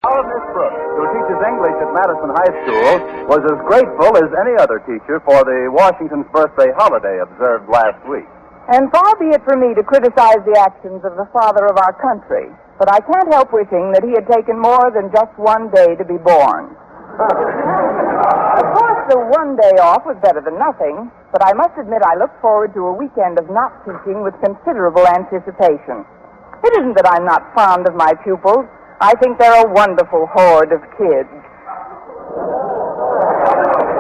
Miss Brooks, who teaches English at Madison High School, was as grateful as any other teacher for the Washington's birthday holiday observed last week. And far be it from me to criticize the actions of the father of our country, but I can't help wishing that he had taken more than just one day to be born. Of course, the one day off was better than nothing, but I must admit I look forward to a weekend of not teaching with considerable anticipation. It isn't that I'm not fond of my pupils. I think they're a wonderful horde of kids.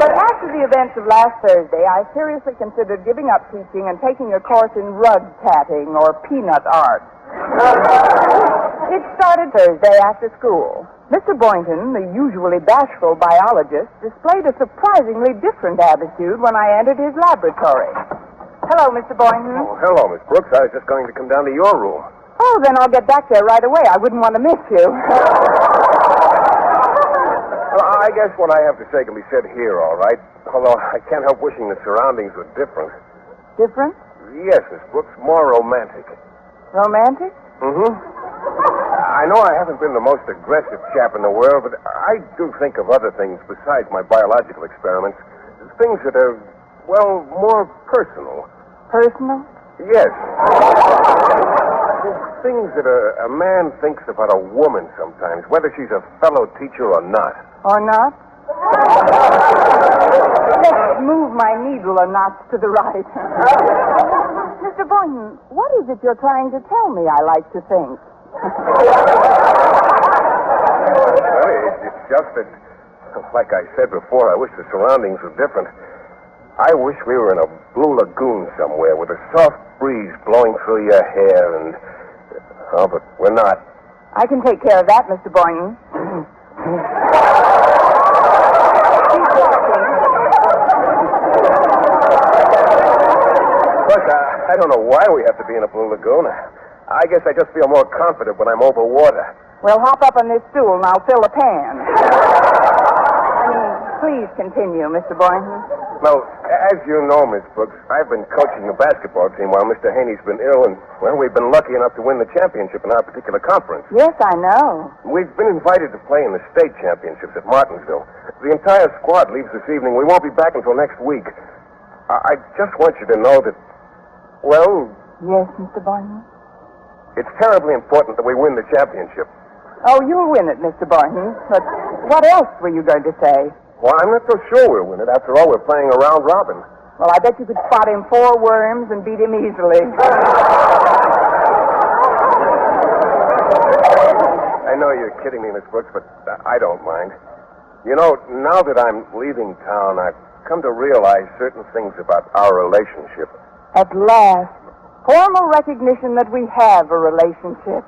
But after the events of last Thursday, I seriously considered giving up teaching and taking a course in rug tatting or peanut art. It started Thursday after school. Mr. Boynton, the usually bashful biologist, displayed a surprisingly different attitude when I entered his laboratory. Hello, Mr. Boynton. Oh, hello, Miss Brooks. I was just going to come down to your room. Oh, then I'll get back there right away. I wouldn't want to miss you. Well, I guess what I have to say can be said here, all right. Although I can't help wishing the surroundings were different. Different? Yes, Miss Brooks, more romantic. Romantic? Mm-hmm. I know I haven't been the most aggressive chap in the world, but I do think of other things besides my biological experiments. Things that are, well, more personal. Personal? Yes. Things that a man thinks about a woman sometimes, whether she's a fellow teacher or not. Or not? Let's move my needle a notch to the right. Mr. Boynton, what is it you're trying to tell me I like to think? Well, it's just that, like I said before, I wish the surroundings were different. I wish we were in a blue lagoon somewhere with a soft breeze blowing through your hair and... Oh, but we're not. I can take care of that, Mr. Boynton. Look, I don't know why we have to be in a blue lagoon. I guess I just feel more confident when I'm over water. Well, hop up on this stool and I'll fill the pan. Please continue, Mr. Boynton. Well, as you know, Miss Brooks, I've been coaching the basketball team while Mr. Haney's been ill, and, well, we've been lucky enough to win the championship in our particular conference. Yes, I know. We've been invited to play in the state championships at Martinsville. The entire squad leaves this evening. We won't be back until next week. I just want you to know that, well... Yes, Mr. Boynton? It's terribly important that we win the championship. Oh, you'll win it, Mr. Boynton. But what else were you going to say? Well, I'm not so sure we'll win it. After all, we're playing a round robin. Well, I bet you could spot him 4 worms and beat him easily. I know you're kidding me, Miss Brooks, but I don't mind. You know, now that I'm leaving town, I've come to realize certain things about our relationship. At last, formal recognition that we have a relationship.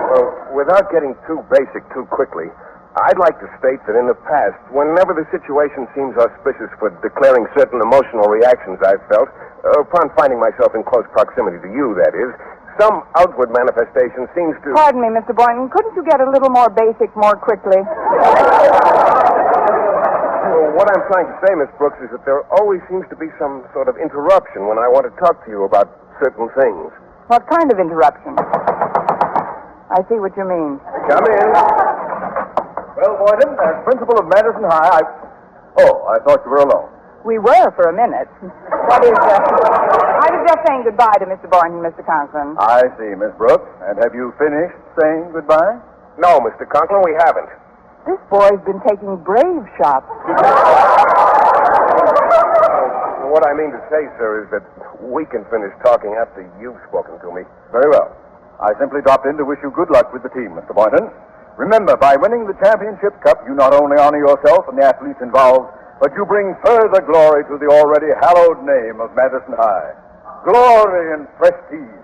Well, without getting too basic too quickly, I'd like to state that in the past, whenever the situation seems auspicious for declaring certain emotional reactions I've felt, upon finding myself in close proximity to you, that is, some outward manifestation seems to... Pardon me, Mr. Boynton. Couldn't you get a little more basic more quickly? Well, what I'm trying to say, Miss Brooks, is that there always seems to be some sort of interruption when I want to talk to you about certain things. What kind of interruption? I see what you mean. Come in. Well, Boynton, as principal of Madison High, Oh, I thought you were alone. We were for a minute. That is, I was just saying goodbye to Mr. Boynton, Mr. Conklin. I see, Miss Brooks. And have you finished saying goodbye? No, Mr. Conklin, we haven't. This boy's been taking brave shots. What I mean to say, sir, is that we can finish talking after you've spoken to me. Very well. I simply dropped in to wish you good luck with the team, Mr. Boynton. Remember, by winning the championship cup, you not only honor yourself and the athletes involved, but you bring further glory to the already hallowed name of Madison High. Glory and prestige,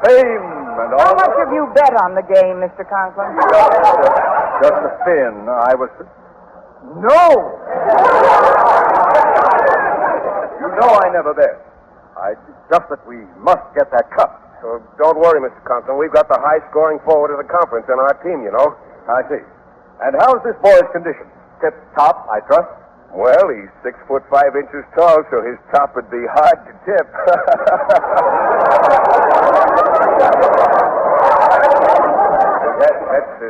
fame and honor. How much have you bet on the game, Mr. Conklin? Just a spin. I was... No! You know I never bet. Just that we must get that cup. So don't worry, Mr. Conklin. We've got the high-scoring forward of the conference on our team, you know. I see. And how's this boy's condition? Tip-top, I trust? Well, he's 6'5" tall, so his top would be hard to tip. That's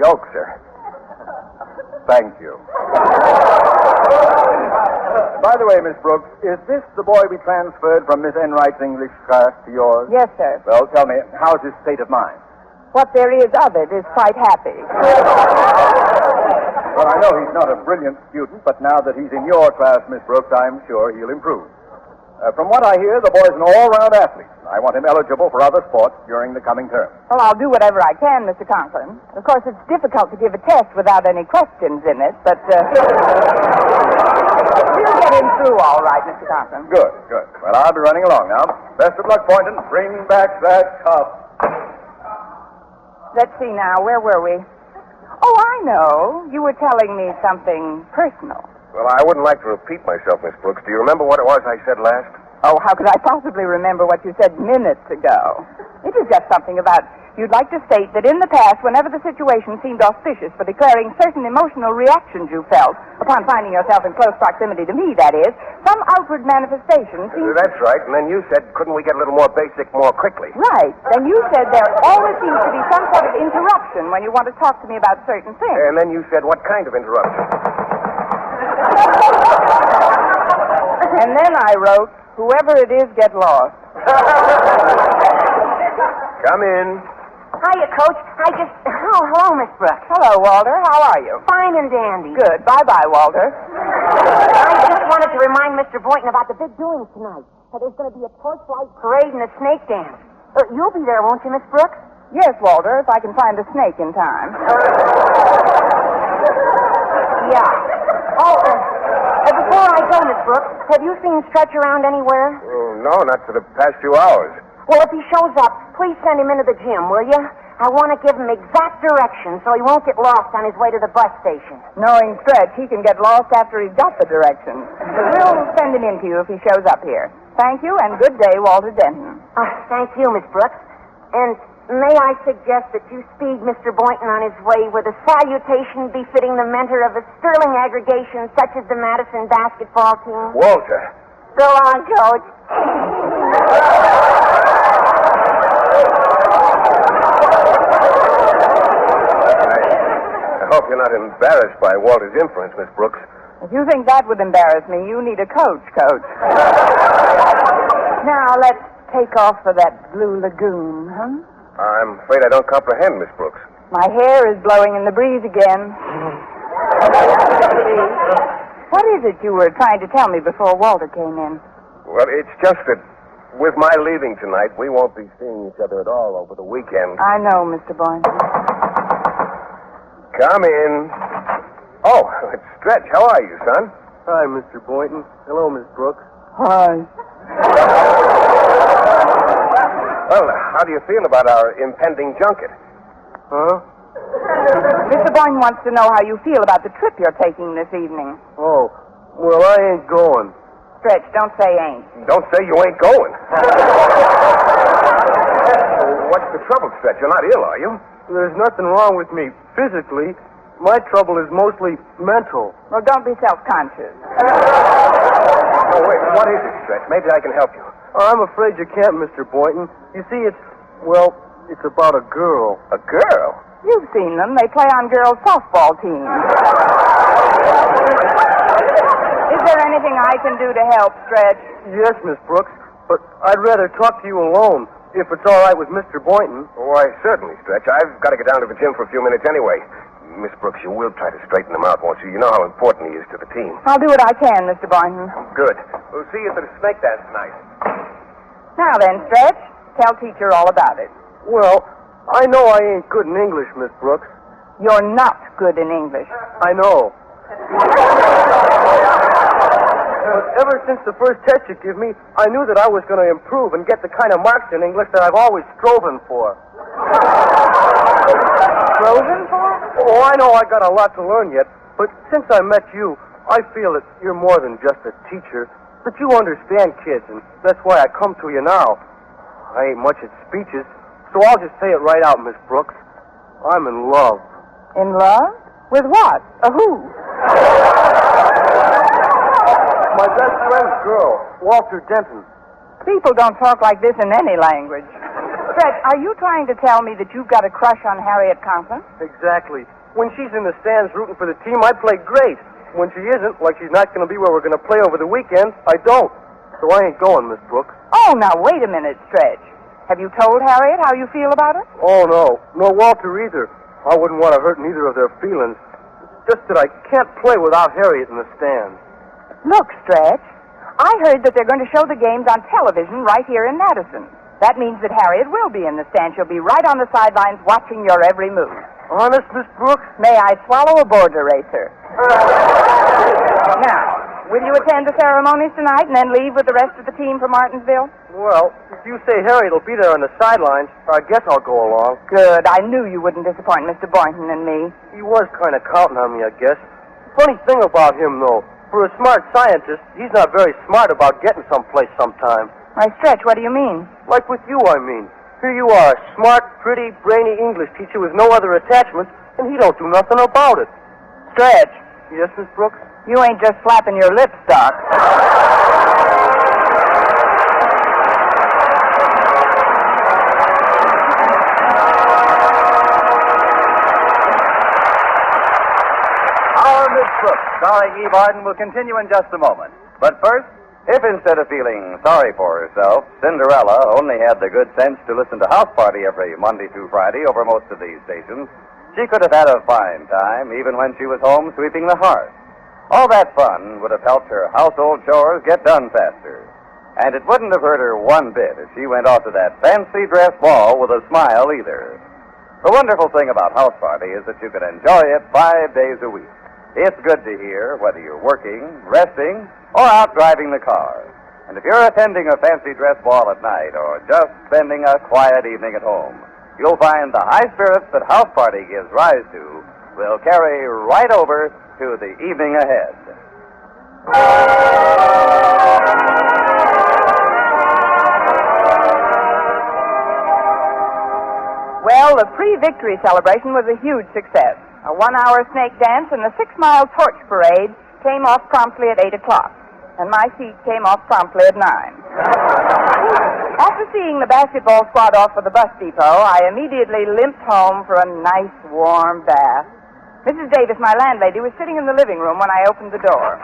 joke, sir. Thank you. By the way, Miss Brooks, is this the boy we transferred from Miss Enright's English class to yours? Yes, sir. Well, tell me, how's his state of mind? What there is of it is quite happy. Well, I know he's not a brilliant student, but now that he's in your class, Miss Brooks, I'm sure he'll improve. From what I hear, the boy's an all-round athlete. I want him eligible for other sports during the coming term. Well, I'll do whatever I can, Mr. Conklin. Of course, it's difficult to give a test without any questions in it, but we'll get him through all right, Mr. Conklin. Good, good. Well, I'll be running along now. Best of luck, Boynton. Bring back that cup. Let's see now. Where were we? Oh, I know. You were telling me something personal. Well, I wouldn't like to repeat myself, Miss Brooks. Do you remember what it was I said last? Oh, how could I possibly remember what you said minutes ago? It was just something about you'd like to state that in the past, whenever the situation seemed auspicious for declaring certain emotional reactions you felt upon finding yourself in close proximity to me, that is, some outward manifestation seemed... That's right. And then you said, couldn't we get a little more basic more quickly? Right. Then you said there always seems to be some sort of interruption when you want to talk to me about certain things. And then you said, what kind of interruption? And then I wrote, whoever it is, get lost. Come in. Hiya, Coach. Oh, hello, Miss Brooks. Hello, Walter. How are you? Fine and dandy. Good. Bye-bye, Walter. I just wanted to remind Mr. Boynton about the big doings tonight. That there's going to be a torchlight parade and a snake dance. You'll be there, won't you, Miss Brooks? Yes, Walter, if I can find a snake in time. Yeah. Oh, before I go, Miss Brooks, have you seen Stretch around anywhere? Oh, no, not for the past few hours. Well, if he shows up, please send him into the gym, will you? I want to give him exact directions so he won't get lost on his way to the bus station. Knowing Stretch, he can get lost after he's got the directions. But we'll send him in to you if he shows up here. Thank you, and good day, Walter Denton. Thank you, Miss Brooks. And may I suggest that you speed Mr. Boynton on his way with a salutation befitting the mentor of a sterling aggregation such as the Madison basketball team? Walter. Go on, Coach. I hope you're not embarrassed by Walter's inference, Miss Brooks. If you think that would embarrass me, you need a coach. Now, let's take off for that blue lagoon, huh? I'm afraid I don't comprehend, Miss Brooks. My hair is blowing in the breeze again. What is it you were trying to tell me before Walter came in? Well, it's just that with my leaving tonight, we won't be seeing each other at all over the weekend. I know, Mr. Boynton. Come in. Oh, it's Stretch. How are you, son? Hi, Mr. Boynton. Hello, Miss Brooks. Hi. Well, how do you feel about our impending junket? Huh? Mr. Boynton wants to know how you feel about the trip you're taking this evening. Oh, well, I ain't going. Stretch, don't say ain't. Don't say you ain't going. What's the trouble, Stretch? You're not ill, are you? There's nothing wrong with me physically. My trouble is mostly mental. Well, don't be self-conscious. Oh, wait, what is it, Stretch? Maybe I can help you. I'm afraid you can't, Mr. Boynton. You see, it's about a girl. A girl? You've seen them. They play on girls' softball teams. Is there anything I can do to help, Stretch? Yes, Miss Brooks, but I'd rather talk to you alone, if it's all right with Mr. Boynton. Why, certainly, Stretch. I've got to get down to the gym for a few minutes anyway. Miss Brooks, you will try to straighten him out, won't you? You know how important he is to the team. I'll do what I can, Mr. Boynton. Good. We'll see you at the snake dance tonight. Now then, Stretch, tell teacher all about it. Well, I know I ain't good in English, Miss Brooks. You're not good in English. I know. But ever since the first test you give me, I knew that I was going to improve and get the kind of marks in English that I've always striven for. Frozen for? Oh, I know I got a lot to learn yet, but since I met you, I feel that you're more than just a teacher, that you understand kids, and that's why I come to you now. I ain't much at speeches, so I'll just say it right out, Miss Brooks. I'm in love. In love? With what? Who? My best friend's girl, Walter Denton. People don't talk like this in any language. Stretch, are you trying to tell me that you've got a crush on Harriet Conklin? Exactly. When she's in the stands rooting for the team, I play great. When she isn't, like she's not going to be where we're going to play over the weekend, I don't. So I ain't going, Miss Brooks. Oh, now, wait a minute, Stretch. Have you told Harriet how you feel about her? Oh, no. Nor Walter either. I wouldn't want to hurt neither of their feelings. Just that I can't play without Harriet in the stands. Look, Stretch, I heard that they're going to show the games on television right here in Madison. That means that Harriet will be in the stands. She'll be right on the sidelines watching your every move. Honest, Miss Brooks? May I swallow a board eraser? Now, will you attend the ceremonies tonight and then leave with the rest of the team for Martinsville? Well, if you say Harriet will be there on the sidelines, I guess I'll go along. Good. I knew you wouldn't disappoint Mr. Boynton and me. He was kind of counting on me, I guess. Funny thing about him, though. For a smart scientist, he's not very smart about getting someplace sometime. Why, Stretch, what do you mean? Like with you, I mean. Here you are, a smart, pretty, brainy English teacher with no other attachments, and he don't do nothing about it. Stretch, Yes, Miss Brooks? you ain't just flapping your lips, Doc. Our Miss Brooks, starring Eve Arden, will continue in just a moment. But first, If instead of feeling sorry for herself, Cinderella only had the good sense to listen to House Party every Monday through Friday over most of these stations, she could have had a fine time even when she was home sweeping the hearth. All that fun would have helped her household chores get done faster. And it wouldn't have hurt her one bit if she went off to that fancy dress ball with a smile either. The wonderful thing about House Party is that you can enjoy it 5 days a week. It's good to hear whether you're working, resting, or out driving the car. And if you're attending a fancy dress ball at night or just spending a quiet evening at home, you'll find the high spirits that House Party gives rise to will carry right over to the evening ahead. Well, the pre-victory celebration was a huge success. A 1-hour snake dance and the 6-mile torch parade came off promptly at 8 o'clock. And my seat came off promptly at 9. After seeing the basketball squad off for the bus depot, I immediately limped home for a nice, warm bath. Mrs. Davis, my landlady, was sitting in the living room when I opened the door.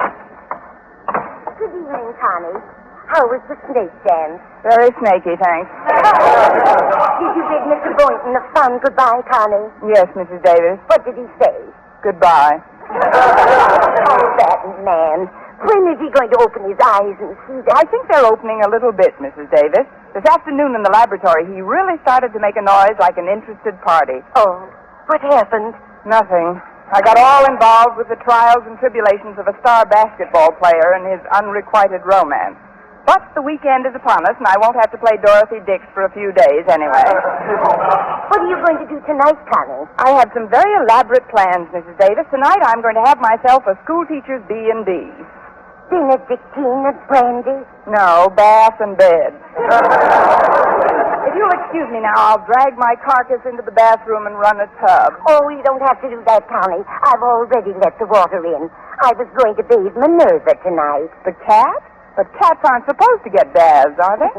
Good evening, Connie. How was the snake dance? Very snaky, thanks. Did you bid Mr. Boynton a fond goodbye, Connie? Yes, Mrs. Davis. What did he say? Goodbye. Oh, that man. When is he going to open his eyes and see that? I think they're opening a little bit, Mrs. Davis. This afternoon in the laboratory, he really started to make a noise like an interested party. Oh, what happened? Nothing. I got all involved with the trials and tribulations of a star basketball player and his unrequited romance. But the weekend is upon us, and I won't have to play Dorothy Dix for a few days anyway. What are you going to do tonight, Connie? I have some very elaborate plans, Mrs. Davis. Tonight I'm going to have myself a schoolteacher's B&B. Benedictine and brandy? No, bath and bed. If you'll excuse me now, I'll drag my carcass into the bathroom and run a tub. Oh, you don't have to do that, Connie. I've already let the water in. I was going to bathe Minerva tonight. The cat? But cats aren't supposed to get baths, are they?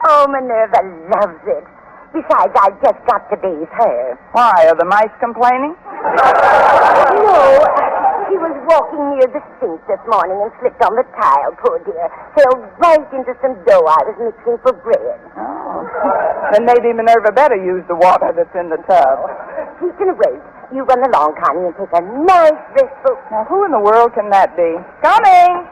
Oh, Minerva loves it. Besides, I just got to bathe her. Why, are the mice complaining? No, she was walking near the sink this morning and slipped on the tile, poor dear. Fell right into some dough I was mixing for bread. Oh. Then maybe Minerva better use the water that's in the tub. She can wait. You run along, Connie, and take a nice restful... Now, who in the world can that be? Coming!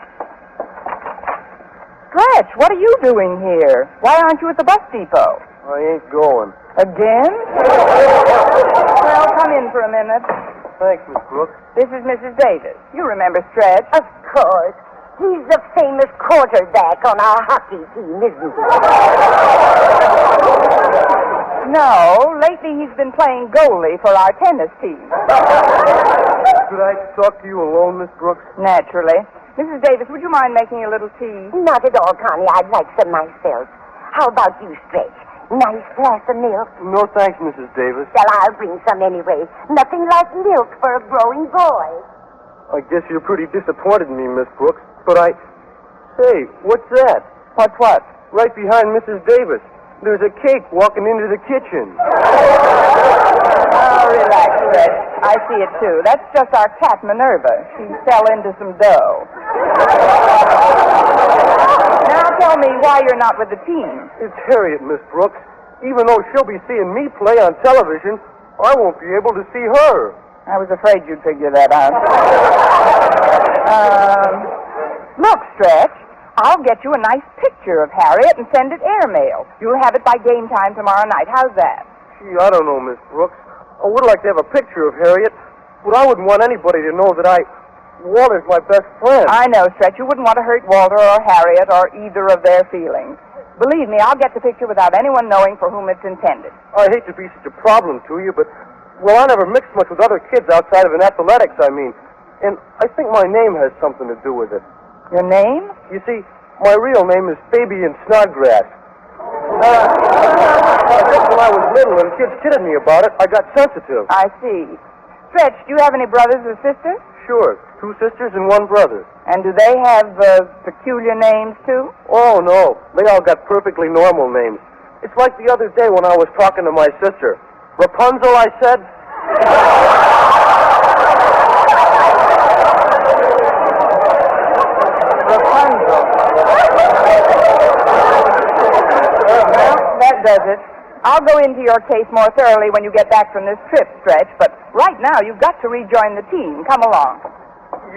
Stretch, what are you doing here? Why aren't you at the bus depot? I ain't going. Again? Well, come in for a minute. Thanks, Miss Brooks. This is Mrs. Davis. You remember Stretch. Of course. He's the famous quarterback on our hockey team, isn't he? No, lately he's been playing goalie for our tennis team. Could I talk to you alone, Miss Brooks? Naturally. Mrs. Davis, would you mind making a little tea? Not at all, Connie. I'd like some myself. How about you, Stretch? Nice glass of milk? No, thanks, Mrs. Davis. Well, I'll bring some anyway. Nothing like milk for a growing boy. I guess you're pretty disappointed in me, Miss Brooks. But Say, what's that? What's what? Right behind Mrs. Davis. There's a cake walking into the kitchen. Oh, relax, Fred. I see it, too. That's just our cat, Minerva. She fell into some dough. Now tell me why you're not with the team. It's Harriet, Miss Brooks. Even though she'll be seeing me play on television, I won't be able to see her. I was afraid you'd figure that out. Look, Stretch, I'll get you a nice picture of Harriet and send it airmail. You'll have it by game time tomorrow night. How's that? Gee, I don't know, Miss Brooks. I would like to have a picture of Harriet, but I wouldn't want anybody to know that Walter's my best friend. I know, Stretch. You wouldn't want to hurt Walter or Harriet or either of their feelings. Believe me, I'll get the picture without anyone knowing for whom it's intended. I hate to be such a problem to you, but, well, I never mixed much with other kids outside of athletics, I mean. And I think my name has something to do with it. Your name? You see, my real name is Fabian Snodgrass. Just when I was little and kids kidded me about it, I got sensitive. I see. Stretch, do you have any brothers or sisters? Sure, 2 sisters and 1 brother. And do they have peculiar names, too? Oh, no. They all got perfectly normal names. It's like the other day when I was talking to my sister. Rapunzel, I said. Rapunzel. Well, that does it. I'll go into your case more thoroughly when you get back from this trip, Stretch, but right now you've got to rejoin the team. Come along.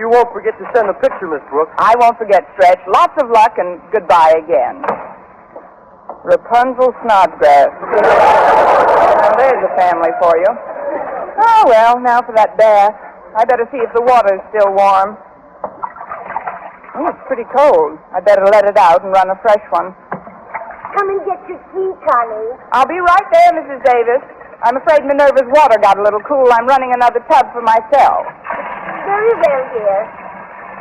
You won't forget to send a picture, Miss Brooks. I won't forget, Stretch. Lots of luck and goodbye again. Rapunzel Snodgrass. Now, there's a family for you. Oh, well, now for that bath. I better see if the water's still warm. Oh, it's pretty cold. I better let it out and run a fresh one. Come and get your tea, Connie. I'll be right there, Mrs. Davis. I'm afraid Minerva's water got a little cool. I'm running another tub for myself. Very well, dear.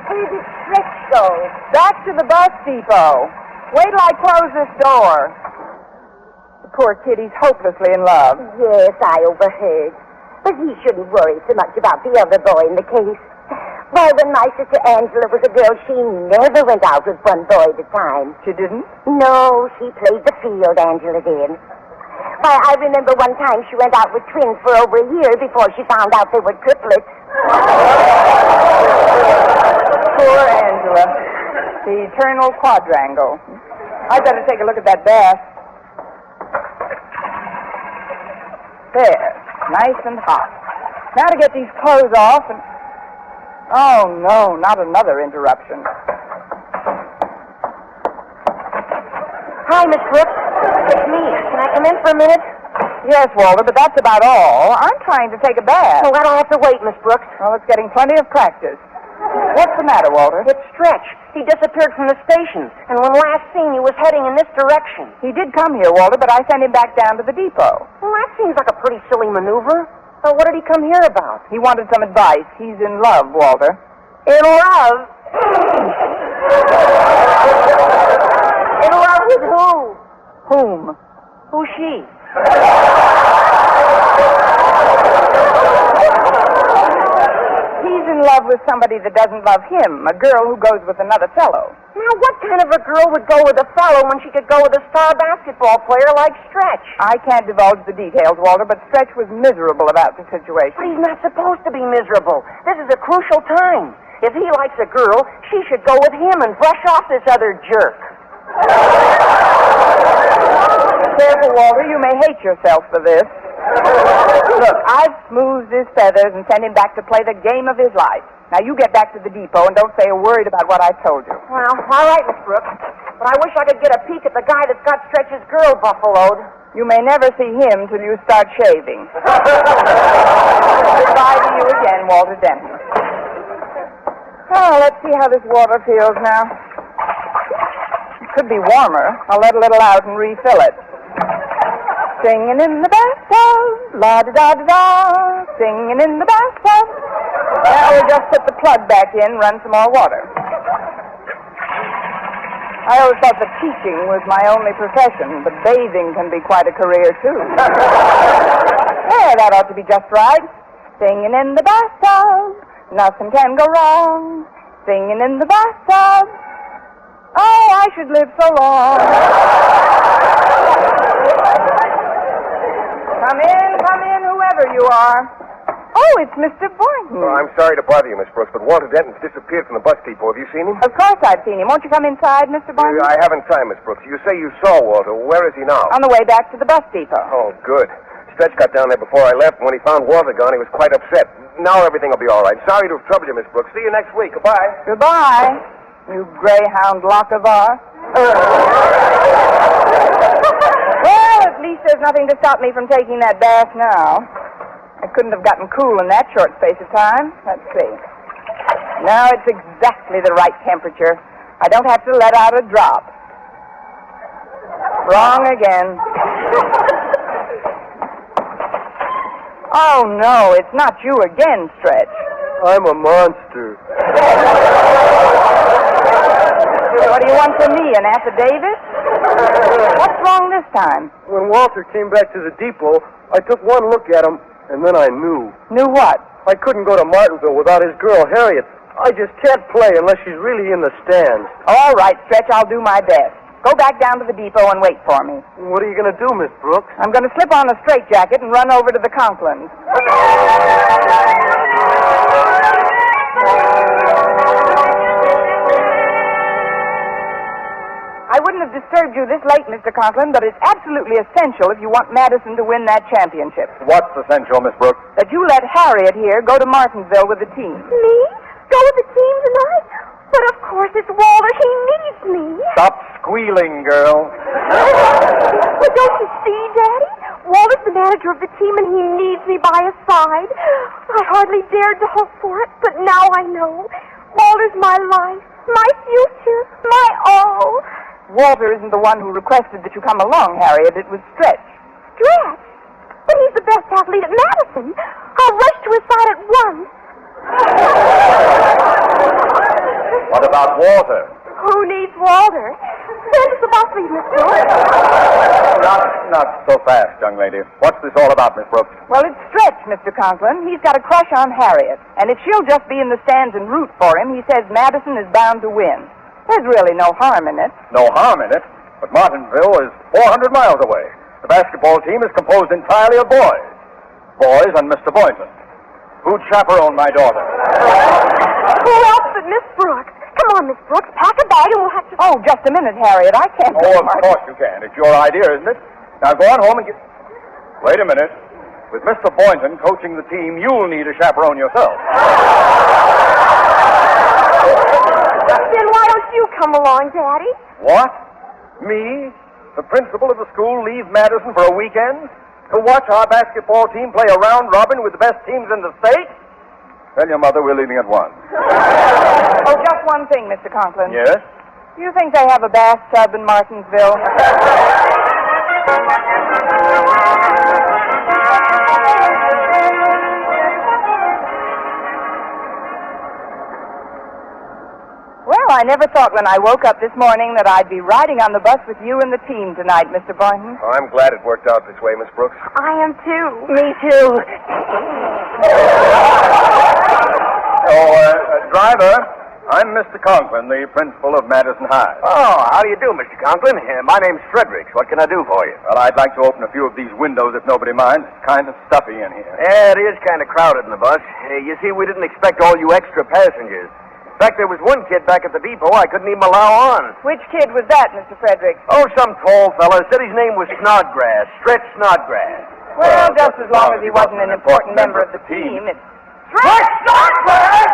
Where did Stretch go? Back to the bus depot. Wait till I close this door. The poor kid, he's hopelessly in love. Yes, I overheard. But he shouldn't worry so much about the other boy in the case. Why, when my sister Angela was a girl, she never went out with one boy at a time. She didn't? No, she played the field, Angela did. Why, I remember one time she went out with twins for over a year before she found out they were triplets. Poor Angela. The eternal quadrangle. I'd better take a look at that bath. There. Nice and hot. Now to get these clothes off and... Oh, no, not another interruption. Hi, Miss Brooks. It's me. Can I come in for a minute? Yes, Walter, but that's about all. I'm trying to take a bath. Oh, I don't have to wait, Miss Brooks. Well, it's getting plenty of practice. What's the matter, Walter? It's Stretch. He disappeared from the station, and when last seen, he was heading in this direction. He did come here, Walter, but I sent him back down to the depot. Well, that seems like a pretty silly maneuver. So what did he come here about? He wanted some advice. He's in love, Walter. In love? In love with who? Whom? Who's she? He's in love with somebody that doesn't love him, a girl who goes with another fellow. Now, what kind of a girl would go with a fellow when she could go with a star basketball player like Stretch? I can't divulge the details, Walter, but Stretch was miserable about the situation. But he's not supposed to be miserable. This is a crucial time. If he likes a girl, she should go with him and brush off this other jerk. Careful, Walter. You may hate yourself for this. Look, I've smoothed his feathers and sent him back to play the game of his life. Now, you get back to the depot and don't say a word about what I told you. Well, all right, Miss Brooks. But I wish I could get a peek at the guy that's got Stretch's girl buffaloed. You may never see him till you start shaving. Goodbye to you again, Walter Denton. Oh, let's see how this water feels now. It could be warmer. I'll let a little out and refill it. Singing in the bathtub, la-da-da-da-da, singing in the bathtub. Now we'll just put the plug back in, run some more water. I always thought that teaching was my only profession, but bathing can be quite a career, too. There, that ought to be just right. Singing in the bathtub, nothing can go wrong. Singing in the bathtub, oh, I should live so long. Come in, whoever you are. Oh, it's Mr. Boynton. Oh, I'm sorry to bother you, Miss Brooks, but Walter Denton's disappeared from the bus depot. Have you seen him? Of course I've seen him. Won't you come inside, Mr. Boynton? I haven't time, Miss Brooks. You say you saw Walter. Where is he now? On the way back to the bus depot. Oh, good. Stretch got down there before I left, and when he found Walter gone, he was quite upset. Now everything will be all right. Sorry to have troubled you, Miss Brooks. See you next week. Goodbye. Goodbye, you greyhound Lochinvar. Well, at least there's nothing to stop me from taking that bath now. I couldn't have gotten cool in that short space of time. Let's see. Now it's exactly the right temperature. I don't have to let out a drop. Wrong again. Oh, no, it's not you again, Stretch. I'm a monster. What do you want from me, an affidavit? What's wrong this time? When Walter came back to the depot, I took one look at him, and then I knew. Knew what? I couldn't go to Martinsville without his girl, Harriet. I just can't play unless she's really in the stands. All right, Stretch, I'll do my best. Go back down to the depot and wait for me. What are you going to do, Miss Brooks? I'm going to slip on a straitjacket and run over to the Conklins. I wouldn't have disturbed you this late, Mr. Conklin, but it's absolutely essential if you want Madison to win that championship. What's essential, Miss Brooks? That you let Harriet here go to Martinsville with the team. Me? Go with the team tonight? But of course it's Walter. He needs me. Stop squealing, girl. But don't you see, Daddy? Walter's the manager of the team, and he needs me by his side. I hardly dared to hope for it, but now I know. Walter's my life, my future, my all. Walter isn't the one who requested that you come along, Harriet. It was Stretch. Stretch? But he's the best athlete at Madison. I'll rush to his side at once. What about Walter? Who needs Walter? Send us the bus, please, Miss Brooks. Not so fast, young lady. What's this all about, Miss Brooks? Well, it's Stretch, Mr. Conklin. He's got a crush on Harriet. And if she'll just be in the stands and root for him, he says Madison is bound to win. There's really no harm in it. No harm in it, but Martinsville is 400 miles away. The basketball team is composed entirely of boys. Boys and Mr. Boynton. Who'd chaperone my daughter? Who else but Miss Brooks? Come on, Miss Brooks, pack a bag and we'll have to... Oh, just a minute, Harriet. I can't... Oh, of course you can. It's your idea, isn't it? Now go on home and get... Wait a minute. With Mr. Boynton coaching the team, you'll need a chaperone yourself. Then why don't you come along, Daddy? What? Me? The principal of the school leave Madison for a weekend? To watch our basketball team play a round robin with the best teams in the state? Tell your mother we're leaving at once. Oh, just one thing, Mr. Conklin. Yes? Do you think they have a bathtub in Martinsville? Well, I never thought when I woke up this morning that I'd be riding on the bus with you and the team tonight, Mr. Boynton. Oh, I'm glad it worked out this way, Miss Brooks. I am too. Me too. Driver, I'm Mr. Conklin, the principal of Madison High. Oh, how do you do, Mr. Conklin? My name's Fredericks. What can I do for you? Well, I'd like to open a few of these windows if nobody minds. It's kind of stuffy in here. Yeah, it is kind of crowded in the bus. You see, we didn't expect all you extra passengers. In fact, there was one kid back at the depot I couldn't even allow on. Which kid was that, Mr. Fredericks? Oh, some tall fella said his name was Snodgrass, Stretch Snodgrass. Well, just as long as he wasn't an important member of the team, it's... Stretch Snodgrass!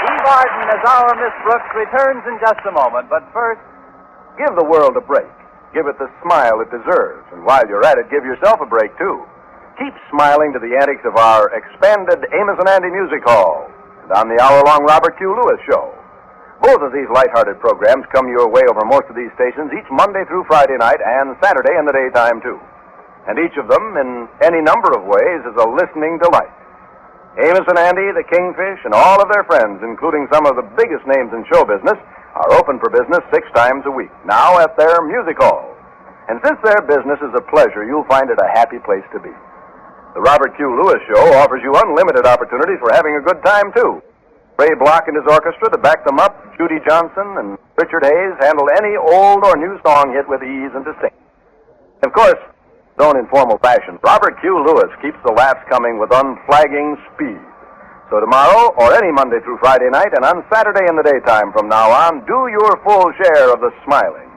Eve Arden as our Miss Brooks returns in just a moment, but first, Give the world a break. Give it the smile it deserves. And while you're at it, give yourself a break, too. Keep smiling to the antics of our expanded Amos and Andy Music Hall and on the hour-long Robert Q. Lewis Show. Both of these lighthearted programs come your way over most of these stations each Monday through Friday night and Saturday in the daytime, too. And each of them, in any number of ways, is a listening delight. Amos and Andy, the Kingfish, and all of their friends, including some of the biggest names in show business, are open for business 6 times a week, now at their music hall. And since their business is a pleasure, you'll find it a happy place to be. The Robert Q. Lewis Show offers you unlimited opportunities for having a good time, too. Ray Block and his orchestra to back them up, Judy Johnson and Richard Hayes handle any old or new song hit with ease and distinction. Of course, in his own informal fashion, Robert Q. Lewis keeps the laughs coming with unflagging speed. So tomorrow, or any Monday through Friday night, and on Saturday in the daytime from now on, do your full share of the smiling.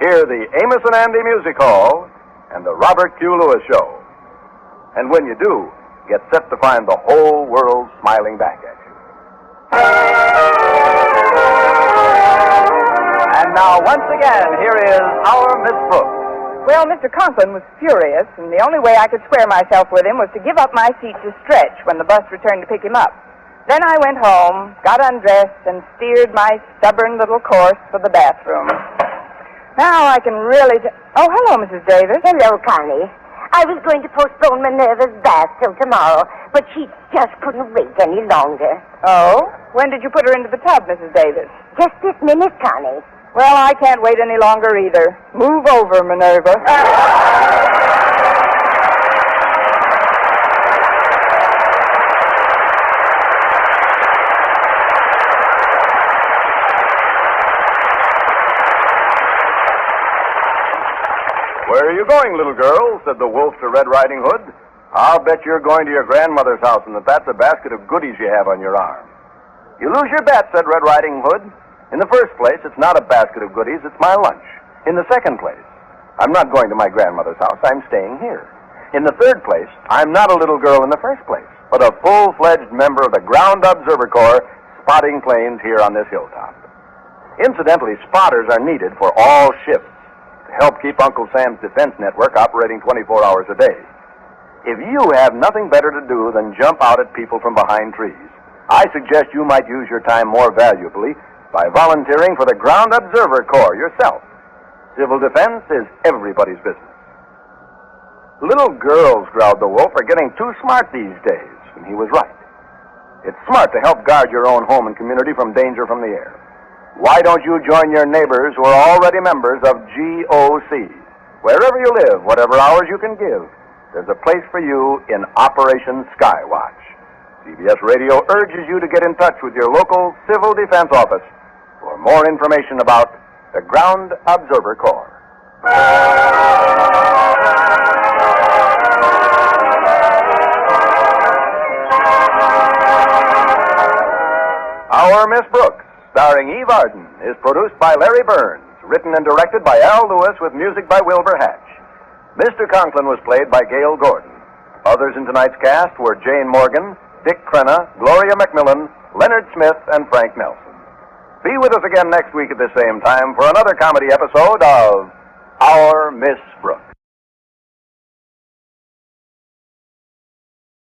Hear the Amos and Andy Music Hall and the Robert Q. Lewis Show. And when you do, get set to find the whole world smiling back at you. And now, once again, here is our Miss Brooks. Well, Mr. Conklin was furious, and the only way I could square myself with him was to give up my seat to Stretch when the bus returned to pick him up. Then I went home, got undressed, and steered my stubborn little course for the bathroom. Now I can really... Oh, hello, Mrs. Davis. Hello, Connie. I was going to postpone Minerva's bath till tomorrow, but she just couldn't wait any longer. Oh? When did you put her into the tub, Mrs. Davis? Just this minute, Connie. Well, I can't wait any longer either. Move over, Minerva. Where are you going, little girl? Said the wolf to Red Riding Hood. I'll bet you're going to your grandmother's house and that's a basket of goodies you have on your arm. You lose your bet, said Red Riding Hood. In the first place, it's not a basket of goodies, it's my lunch. In the second place, I'm not going to my grandmother's house, I'm staying here. In the third place, I'm not a little girl in the first place, but a full-fledged member of the Ground Observer Corps spotting planes here on this hilltop. Incidentally, spotters are needed for all shifts to help keep Uncle Sam's defense network operating 24 hours a day. If you have nothing better to do than jump out at people from behind trees, I suggest you might use your time more valuably by volunteering for the Ground Observer Corps yourself. Civil defense is everybody's business. Little girls, growled the wolf, are getting too smart these days, and he was right. It's smart to help guard your own home and community from danger from the air. Why don't you join your neighbors who are already members of GOC? Wherever you live, whatever hours you can give, there's a place for you in Operation Skywatch. CBS Radio urges you to get in touch with your local Civil Defense Office for more information about the Ground Observer Corps. Our Miss Brooks, starring Eve Arden, is produced by Larry Burns, written and directed by Al Lewis with music by Wilbur Hatch. Mr. Conklin was played by Gail Gordon. Others in tonight's cast were Jane Morgan, Dick Crenna, Gloria McMillan, Leonard Smith, and Frank Nelson. Be with us again next week at the same time for another comedy episode of Our Miss Brooks.